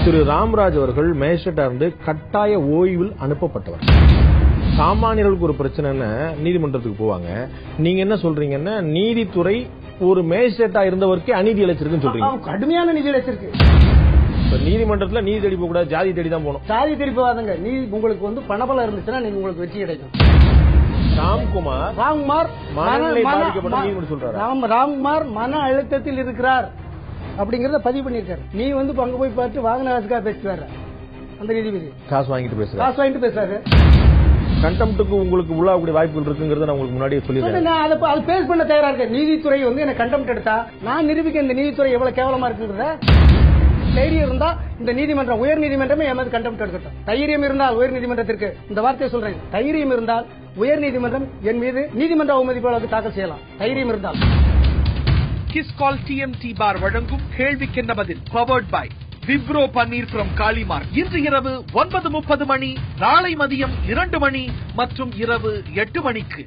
திரு ராம்ராஜ் அவர்கள் மேஜிஸ்ட்ரேட்டா இருந்து கட்டாய ஓய்வில் அனுப்பப்பட்டவர். சாமானியர்களுக்கு ஒரு பிரச்சனைன்னு நீதிமன்றத்துக்கு போவாங்க. நீங்க என்ன சொல்றீங்கன்னா நீதித்துறை ஒரு மேஜிஸ்ட்ரேட்டா இருந்தவருக்கே அநீதி இழைச்சிருக்குன்னு சொல்றீங்க. கடுமையான நீதி இழைச்சிருக்கு. நீதிமன்றத்துல நீதி தேடி போக கூடாது, ஜாதி தேடி தான் போகணும். ஜாதி தேடி போகாதுங்க. நீதி உங்களுக்கு பணபலம் இருந்துச்சுன்னா நீங்க உங்களுக்கு வெற்றி கிடைக்கும். ராம்குமார் ராம்குமார் மன அழுத்தத்தில் இருக்கிறார் அப்படிங்கறத பதிவு பண்ணிருக்காரு. நீ அங்க போய் பார்த்து வாகனத்துக்காக பேசுறாரு அந்த நீதிபதி. காசு வாங்கிட்டு பேசுறாரு. கண்டெம்ப்டுக்கு உங்களுக்கு உள்ளாகக்கூடிய வாய்ப்புகள் இருக்குங்கிறத நான் உங்களுக்கு முன்னாடியே சொல்லிடுறேன். அது பேஸ் பண்ண தயாரா இருக்கு. நீதித்துறை என்ன கண்டெம்ப்ட் எடுத்தா நான் நிரூபிக்க இந்த நீதித்துறை எவ்வளவு கேவலமா இருக்குங்கிறத தைரியம் இருந்தா இந்த நீதிமன்றம் உயர் நீதிமன்றமே எமது கண்டெம்ப்ட் எடுக்கட்டும். தைரியம் இருந்தால் உயர் நீதிமன்றத்திற்கு இந்த வார்த்தையை சொல்றேன். தைரியம் இருந்தால் உயர் நீதிமன்றம் என் மீது நீதிமன்ற அவமதிப்பு வழக்கு தாக்கல் செய்யலாம். தைரியம் இருந்தால். கிஸ்கால் டிஎம்டி பார் வழங்கும் கேள்விக்கென்ன பதில் powered by Wipro Panneer from Kalimark. இன்று இரவு 9:30 மணி, நாளை மதியம் 2 மணி மற்றும் இரவு 8 மணிக்கு.